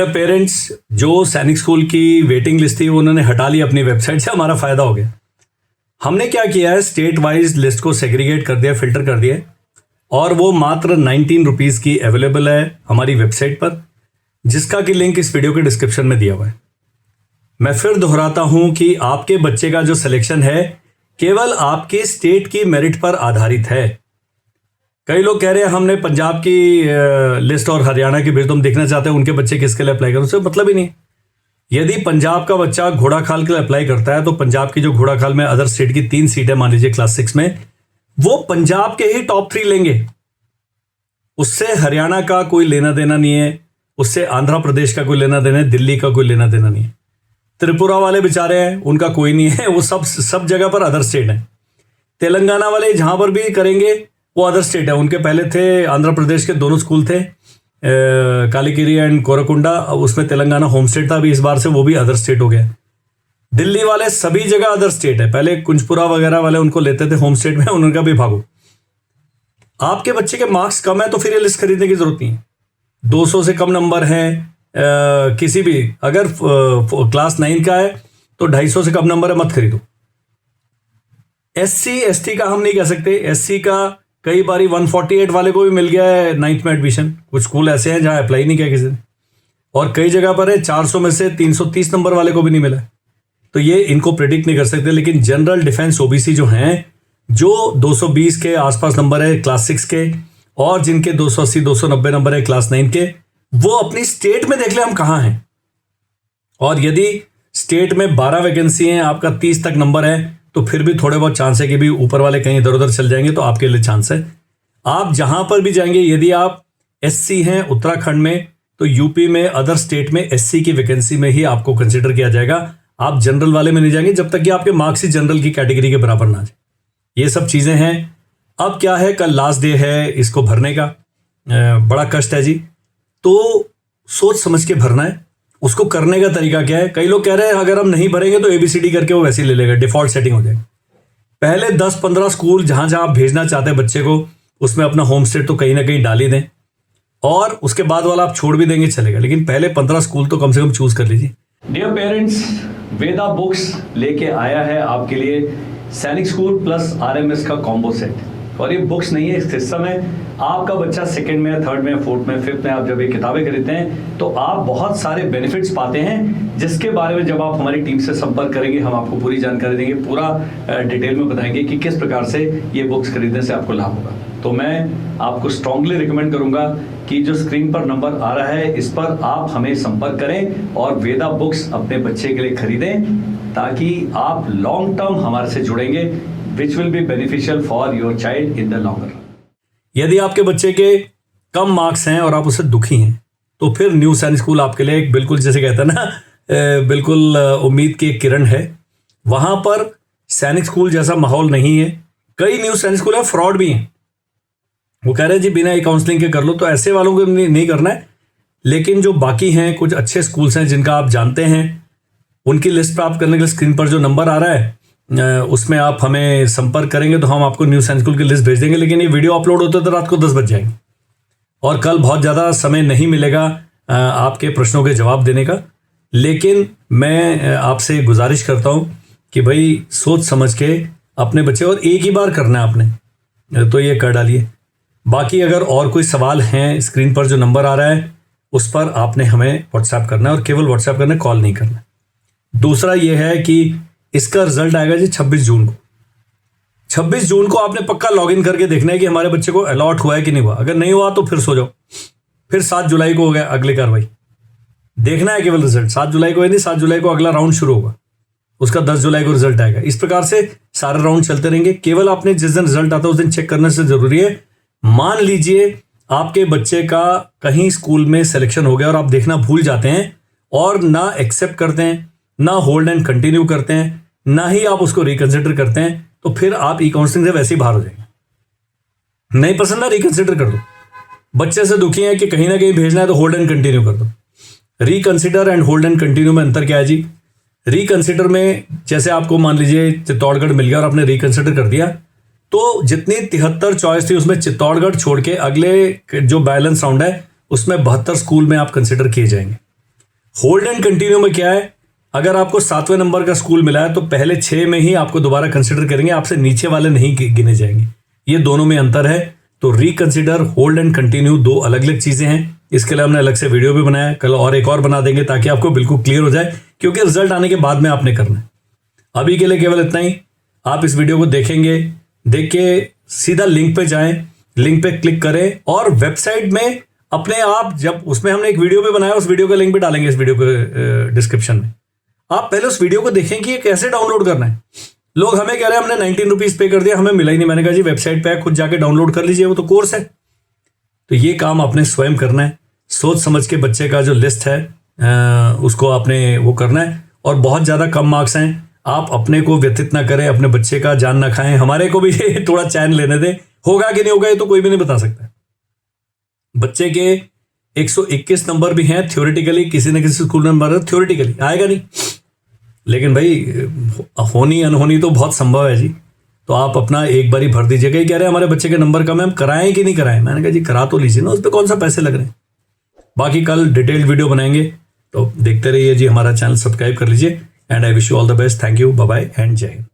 Parents जो सैनिक school की वेटिंग लिस्ट थी वो उन्होंने हटा ली अपनी वेबसाइट से, हमारा फ़ायदा हो गया। हमने क्या किया है, स्टेट वाइज लिस्ट को सेग्रीगेट कर दिया, फिल्टर कर दिया, और वो मात्र 19 रुपीज़ की अवेलेबल है हमारी वेबसाइट पर, जिसका कि लिंक इस वीडियो के डिस्क्रिप्शन में दिया हुआ है। मैं फिर दोहराता हूं कि आपके बच्चे का जो सिलेक्शन है केवल आपके स्टेट की मेरिट पर आधारित है। कई लोग कह रहे हैं हमने पंजाब की लिस्ट और हरियाणा की भेज दो, हम देखना चाहते हैं उनके बच्चे किसके लिए अप्लाई करें, उससे मतलब ही नहीं। यदि पंजाब का बच्चा घोड़ाखाल के लिए अप्लाई करता है तो पंजाब की जो घोड़ाखाल में अदर स्टेट की 3 सीटें मान लीजिए क्लास 6 में, वो पंजाब के ही टॉप 3 लेंगे, उससे हरियाणा का कोई लेना देना नहीं है, उससे आंध्र प्रदेश का कोई लेना देना है, दिल्ली का कोई लेना देना नहीं है। त्रिपुरा वाले बेचारे हैं, उनका कोई नहीं है, वो सब जगह पर अदर स्टेट है। तेलंगाना वाले जहां पर भी करेंगे वो अदर स्टेट है, उनके पहले थे आंध्र प्रदेश के 2 स्कूल थे, कालीकिरी एंड कोरकुंडा, उसमें तेलंगाना होम स्टेट था, अभी इस बार से वो भी अदर स्टेट हो गया। दिल्ली वाले सभी जगह अदर स्टेट है, पहले कुंजपुरा वगैरह वाले उनको लेते थे होम स्टेट में, उनका भी भागो। आपके बच्चे के मार्क्स कम है तो फिर ये लिस्ट खरीदने की जरूरत नहीं है। 200 से कम नंबर हैं किसी भी, अगर क्लास 9 का है तो 250 से कम नंबर है, मत खरीदो। SC ST का हम नहीं कह सकते, SC का कई बारी 148 वाले को भी मिल गया है 9th में एडमिशन, कुछ स्कूल ऐसे हैं जहां अप्लाई नहीं किया किसी ने, और कई जगह पर है 400 में से 330 नंबर वाले को भी नहीं मिला। तो ये इनको प्रिडिक्ट नहीं कर सकते, लेकिन जनरल डिफेंस OBC जो हैं, जो 220 के आसपास नंबर है क्लास 6 के, और जिनके 280 290 नंबर है क्लास 9 के, वो अपनी स्टेट में देख ले हम कहाँ हैं। और यदि स्टेट में 12 वैकेंसी हैं, आपका 30 तक नंबर है, तो फिर भी थोड़े बहुत चांस है कि भी ऊपर वाले कहीं इधर उधर चल जाएंगे, तो आपके लिए चांस है। आप जहां पर भी जाएंगे, यदि आप SC हैं उत्तराखंड में, तो यूपी में अदर स्टेट में SC की वैकेंसी में ही आपको कंसिडर किया जाएगा। आप जनरल वाले में नहीं जाएंगे जब तक कि आपके मार्क्स ही जनरल की कैटेगरी के बराबर ना जाए। ये सब चीज़ें हैं। अब क्या है, कल लास्ट डे है इसको भरने का, बड़ा कष्ट है जी, तो सोच समझ के भरना है। उसको करने का तरीका क्या है, कई लोग कह रहे हैं अगर हम नहीं भरेंगे तो ABCD करके वो वैसे ही ले लेगा, डिफॉल्ट सेटिंग हो जाएगी। पहले 10-15 स्कूल जहां जहां आप भेजना चाहते हैं बच्चे को, उसमें अपना होम स्टेट तो कहीं ना कहीं डाल ही दें, और उसके बाद वाला आप छोड़ भी देंगे चलेगा, लेकिन पहले 15 स्कूल तो कम से कम चूज कर लीजिए। डियर पेरेंट्स, वेदा बुक्स लेके आया है आपके लिए सैनिक स्कूल प्लस RMS का कॉम्बो सेट। और ये बुक्स नहीं है, इस सिस्टम में आपका बच्चा 2nd में, 3rd में, 4th में, 5th में आप जब ये किताबें खरीदते हैं तो आप बहुत सारे बेनिफिट्स पाते हैं, जिसके बारे में जब आप हमारी टीम से संपर्क करेंगे हम आपको पूरी जानकारी देंगे, पूरा डिटेल में बताएंगे कि किस प्रकार से ये बुक्स खरीदने से आपको लाभ होगा। तो मैं आपको स्ट्रांगली रिकमेंड करूंगा कि जो स्क्रीन पर नंबर आ रहा है इस पर आप हमें संपर्क करें और वेदा बुक्स अपने बच्चे के लिए खरीदें, ताकि आप लॉन्ग टर्म हमारे से जुड़ेंगे, which will be beneficial for your child in the longer run। यदि आपके बच्चे के कम मार्क्स हैं और आप उससे दुखी हैं, तो फिर न्यू सैनिक स्कूल आपके लिए एक बिल्कुल, जैसे कहते हैं ना, बिल्कुल उम्मीद की एक किरण है। वहां पर सैनिक स्कूल जैसा माहौल नहीं है। कई न्यू सैनिक स्कूल है, फ्रॉड भी हैं, वो कह रहे हैं जी बिना काउंसलिंग के कर लो, तो ऐसे वालों को नहीं करना है। लेकिन जो बाकी हैं, कुछ अच्छे स्कूल्स हैं जिनका आप जानते हैं, उनकी लिस्ट प्राप्त करने के लिए स्क्रीन पर जो नंबर आ रहा है उसमें आप हमें संपर्क करेंगे तो हम आपको न्यू सैनिक स्कूल की लिस्ट भेज देंगे। लेकिन ये वीडियो अपलोड होते तो रात को 10 बज जाएंगे, और कल बहुत ज़्यादा समय नहीं मिलेगा आपके प्रश्नों के जवाब देने का। लेकिन मैं आपसे गुजारिश करता हूँ कि भाई सोच समझ के अपने बच्चे, और एक ही बार करना है आपने, तो ये कर डालिए। बाकी अगर और कोई सवाल हैं, स्क्रीन पर जो नंबर आ रहा है उस पर आपने हमें व्हाट्सएप करना है, और केवल व्हाट्सएप करना है, कॉल नहीं करना। दूसरा ये है कि इसका रिजल्ट आएगा जी 26 जून को। 26 जून को आपने पक्का लॉगिन करके देखना है कि हमारे बच्चे को अलॉट हुआ है कि नहीं हुआ। अगर नहीं हुआ तो फिर सो जाओ, फिर 7 जुलाई को हो गया अगली कार्रवाई। देखना है केवल रिजल्ट, 7 जुलाई को है नहीं, 7 जुलाई को अगला राउंड शुरू होगा, उसका 10 जुलाई को रिजल्ट आएगा। इस प्रकार से सारे राउंड चलते रहेंगे। केवल आपने जिस दिन रिजल्ट आता है उस दिन चेक करने से जरूरी है। मान लीजिए आपके बच्चे का कहीं स्कूल में सिलेक्शन हो गया और आप देखना भूल जाते हैं, और ना एक्सेप्ट करते हैं, ना होल्ड एंड कंटिन्यू करते हैं, ना ही आप उसको रिकंसिडर करते हैं, तो फिर आप काउंसलिंग से वैसे ही बाहर हो जाएंगे। नहीं पसंद है, रिकंसिडर कर दो। बच्चे से दुखी है कि कहीं ना कहीं भेजना है तो होल्ड एंड कंटिन्यू कर दो। Reconsider and hold and continue में अंतर क्या है जी? रिकंसिडर में जैसे आपको मान लीजिए चित्तौड़गढ़ मिल गया और आपने रिकंसिडर कर दिया, तो जितनी 73 चॉइस थी उसमें चित्तौड़गढ़ छोड़ के अगले जो बैलेंस राउंड है उसमें 72 स्कूल में आप कंसिडर किए जाएंगे। होल्ड एंड कंटिन्यू में क्या है, अगर आपको 7वें नंबर का स्कूल मिला है तो पहले 6 में ही आपको दोबारा कंसिडर करेंगे, आपसे नीचे वाले नहीं गिने जाएंगे। ये दोनों में अंतर है। तो रिकंसिडर, होल्ड एंड कंटिन्यू दो अलग अलग चीजें हैं। इसके लिए हमने अलग से वीडियो भी बनाया, कल और एक और बना देंगे ताकि आपको बिल्कुल क्लियर हो जाए, क्योंकि रिजल्ट आने के बाद में आपने करना है। अभी के लिए केवल इतना ही। आप इस वीडियो को देखेंगे, देख के सीधा लिंक पे जाएं, लिंक पे क्लिक करें और वेबसाइट में अपने आप, जब उसमें हमने एक वीडियो भी बनाया, उस वीडियो का लिंक भी डालेंगे इस वीडियो के डिस्क्रिप्शन में। आप पहले उस वीडियो को देखें कि ये कैसे डाउनलोड करना है। लोग हमें कह रहे हैं हमने 19 रुपीज पे कर दिया, हमें मिला ही नहीं। मैंने कहा जी वेबसाइट पे खुद जाके डाउनलोड कर लीजिए, वो तो कोर्स है। तो ये काम आपने स्वयं करना है, सोच समझ के बच्चे का जो लिस्ट है उसको आपने वो करना है। और बहुत ज़्यादा कम मार्क्स हैं, आप अपने को व्यतीत ना करें, अपने बच्चे का जान ना खाएं, हमारे को भी थोड़ा चैन लेने दें। होगा कि नहीं होगा ये तो कोई भी नहीं बता सकता। बच्चे के 121 नंबर भी हैं थ्योरेटिकली, किसी न किसी स्कूल में नंबर थ्योरेटिकली आएगा नहीं, लेकिन भाई होनी अनहोनी तो बहुत संभव है जी। तो आप अपना एक बारी भर दीजिएगा। ही कह रहे हैं हमारे बच्चे के नंबर कम है, हम कराएं कि नहीं कराएं। मैंने कहा जी करा तो लीजिए ना, उस पर कौन सा पैसे लग रहे हैं। बाकी कल डिटेल्ड वीडियो बनाएंगे, तो देखते रहिए जी। हमारा चैनल सब्सक्राइब कर लीजिए and I wish you all the best. Thank you, bye bye and जय हिंद।